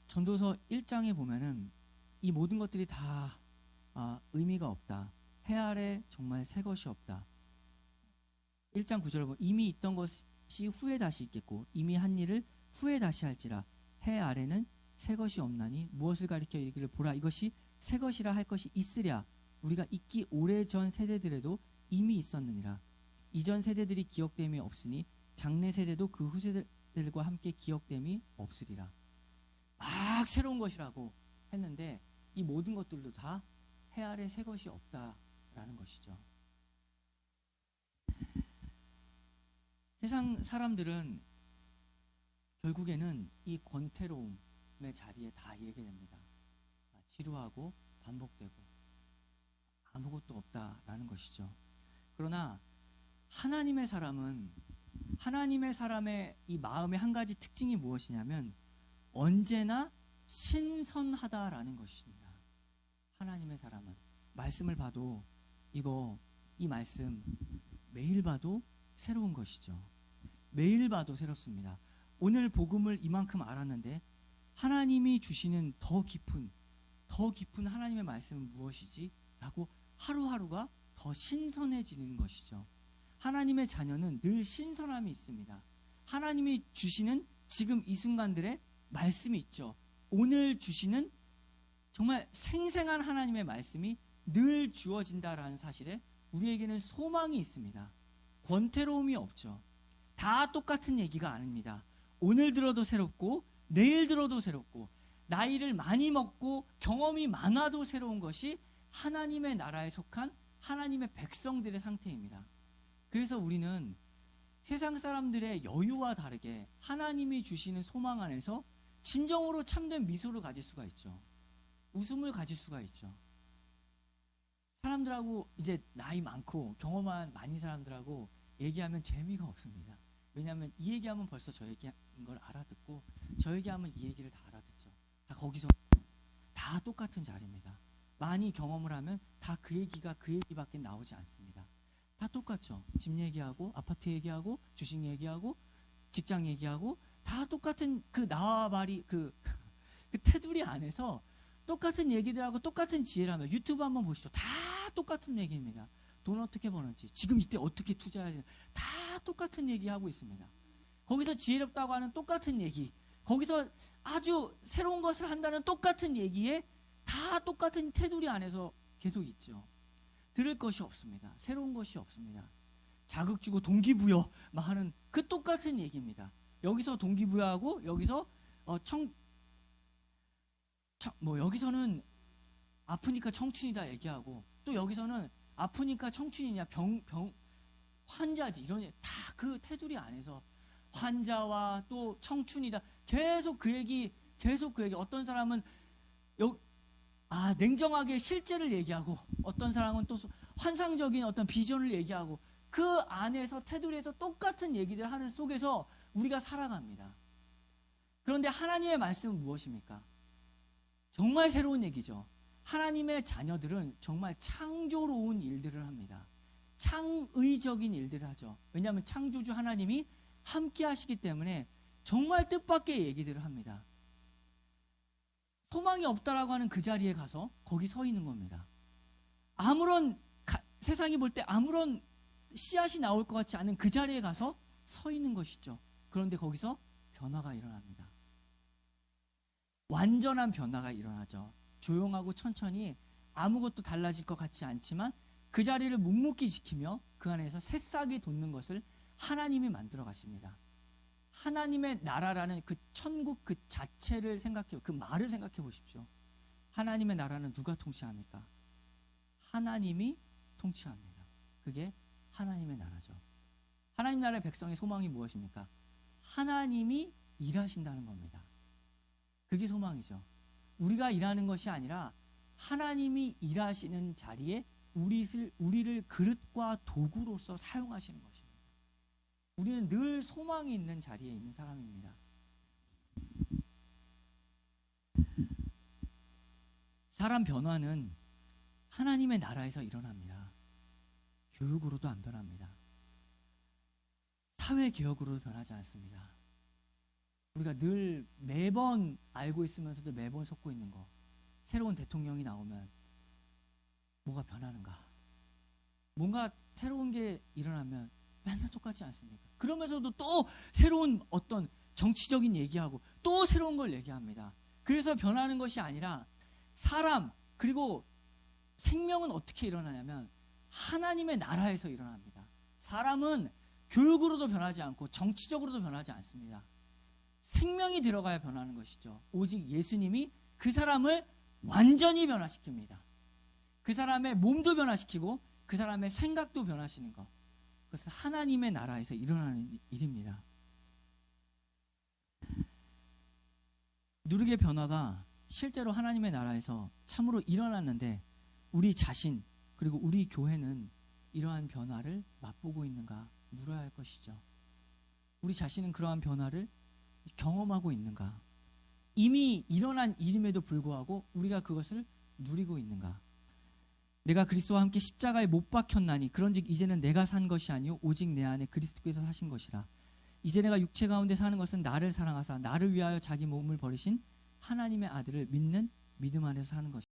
전도서 1장에 보면은 이 모든 것들이 다 의미가 없다. 해 아래 정말 새 것이 없다. 1장 9절을 보면 이미 있던 것이 후에 다시 있겠고 이미 한 일을 후에 다시 할지라 해 아래는 새 것이 없나니 무엇을 가리켜 이르기를 보라 이것이 새 것이라 할 것이 있으랴 우리가 있기 오래전 세대들에도 이미 있었느니라. 이전 세대들이 기억됨이 없으니 장래 세대도 그 후세대들과 함께 기억됨이 없으리라. 막 새로운 것이라고 했는데 이 모든 것들도 다 해 아래 새 것이 없다라는 것이죠. 세상 사람들은 결국에는 이 권태로움의 자리에 다 이르게 됩니다. 지루하고 반복되고 아무것도 없다라는 것이죠. 그러나 하나님의 사람은 하나님의 사람의 이 마음의 한 가지 특징이 무엇이냐면 언제나 신선하다라는 것입니다. 하나님의 사람은 말씀을 봐도 이 말씀 매일 봐도 새로운 것이죠. 매일 봐도 새롭습니다. 오늘 복음을 이만큼 알았는데 하나님이 주시는 더 깊은 하나님의 말씀은 무엇이지? 라고 하루하루가 더 신선해지는 것이죠. 하나님의 자녀는 늘 신선함이 있습니다. 하나님이 주시는 지금 이 순간들의 말씀이 있죠. 오늘 주시는 정말 생생한 하나님의 말씀이 늘 주어진다라는 사실에 우리에게는 소망이 있습니다. 권태로움이 없죠. 다 똑같은 얘기가 아닙니다. 오늘 들어도 새롭고 내일 들어도 새롭고 나이를 많이 먹고 경험이 많아도 새로운 것이 하나님의 나라에 속한 하나님의 백성들의 상태입니다. 그래서 우리는 세상 사람들의 여유와 다르게 하나님이 주시는 소망 안에서 진정으로 참된 미소를 가질 수가 있죠. 웃음을 가질 수가 있죠. 사람들하고 이제 나이 많고 경험한 많은 사람들하고 얘기하면 재미가 없습니다. 왜냐하면 이 얘기하면 벌써 저 얘기한 걸 알아듣고 저 얘기하면 이 얘기를 다 알아듣죠. 다 거기서 다 똑같은 자리입니다. 많이 경험을 하면 다 그 얘기밖에 나오지 않습니다. 다 똑같죠. 집 얘기하고 아파트 얘기하고 주식 얘기하고 직장 얘기하고 다 똑같은 그 나와 말이 그 테두리 안에서 똑같은 얘기들하고 똑같은 지혜를 하면 유튜브 한번 보시죠. 다 똑같은 얘기입니다. 돈 어떻게 버는지 지금 이때 어떻게 투자해야 되는지 다 똑같은 얘기하고 있습니다. 거기서 지혜롭다고 하는 똑같은 얘기, 거기서 아주 새로운 것을 한다는 똑같은 얘기에 다 똑같은 테두리 안에서 계속 있죠. 들을 것이 없습니다. 새로운 것이 없습니다. 자극 주고 동기부여 막 하는 그 똑같은 얘기입니다. 여기서 동기부여하고 여기서 여기서는 아프니까 청춘이다 얘기하고 또 여기서는 아프니까 청춘이냐 환자지 이런 다 그 테두리 안에서 환자와 또 청춘이다 계속 그 얘기 어떤 사람은 냉정하게 실제를 얘기하고 어떤 사람은 또 환상적인 어떤 비전을 얘기하고 그 안에서 테두리에서 똑같은 얘기들 하는 속에서 우리가 살아갑니다. 그런데 하나님의 말씀은 무엇입니까? 정말 새로운 얘기죠. 하나님의 자녀들은 정말 창조로운 일들을 합니다. 창의적인 일들을 하죠. 왜냐하면 창조주 하나님이 함께 하시기 때문에 정말 뜻밖의 얘기들을 합니다. 소망이 없다라고 하는 그 자리에 가서 거기 서 있는 겁니다. 세상이 볼 때 아무런 씨앗이 나올 것 같지 않은 그 자리에 가서 서 있는 것이죠. 그런데 거기서 변화가 일어납니다. 완전한 변화가 일어나죠. 조용하고 천천히 아무것도 달라질 것 같지 않지만 그 자리를 묵묵히 지키며 그 안에서 새싹이 돋는 것을 하나님이 만들어 가십니다. 하나님의 나라라는 그 천국 그 자체를 그 말을 생각해 보십시오. 하나님의 나라는 누가 통치합니까? 하나님이 통치합니다. 그게 하나님의 나라죠. 하나님 나라의 백성의 소망이 무엇입니까? 하나님이 일하신다는 겁니다. 그게 소망이죠. 우리가 일하는 것이 아니라 하나님이 일하시는 자리에 우리를 그릇과 도구로서 사용하시는 것입니다. 우리는 늘 소망이 있는 자리에 있는 사람입니다. 사람 변화는 하나님의 나라에서 일어납니다. 교육으로도 안 변합니다. 사회 개혁으로도 변하지 않습니다. 우리가 늘 매번 알고 있으면서도 매번 속고 있는 거. 새로운 대통령이 나오면 뭐가 변하는가? 뭔가 새로운 게 일어나면 맨날 똑같지 않습니까? 그러면서도 또 새로운 어떤 정치적인 얘기하고 또 새로운 걸 얘기합니다. 그래서 변하는 것이 아니라 사람 그리고 생명은 어떻게 일어나냐면 하나님의 나라에서 일어납니다. 사람은 교육으로도 변하지 않고 정치적으로도 변하지 않습니다. 생명이 들어가야 변하는 것이죠. 오직 예수님이 그 사람을 완전히 변화시킵니다. 그 사람의 몸도 변화시키고 그 사람의 생각도 변화시키는 것. 그것은 하나님의 나라에서 일어나는 일입니다. 누룩의 변화가 실제로 하나님의 나라에서 참으로 일어났는데 우리 자신 그리고 우리 교회는 이러한 변화를 맛보고 있는가 물어야 할 것이죠. 우리 자신은 그러한 변화를 경험하고 있는가? 이미 일어난 일임에도 불구하고 우리가 그것을 누리고 있는가? 내가 그리스도와 함께 십자가에 못 박혔나니 그런즉 이제는 내가 산 것이 아니요 오직 내 안에 그리스도께서 사신 것이라. 이제 내가 육체 가운데 사는 것은 나를 사랑하사 나를 위하여 자기 몸을 버리신 하나님의 아들을 믿는 믿음 안에서 사는 것이다.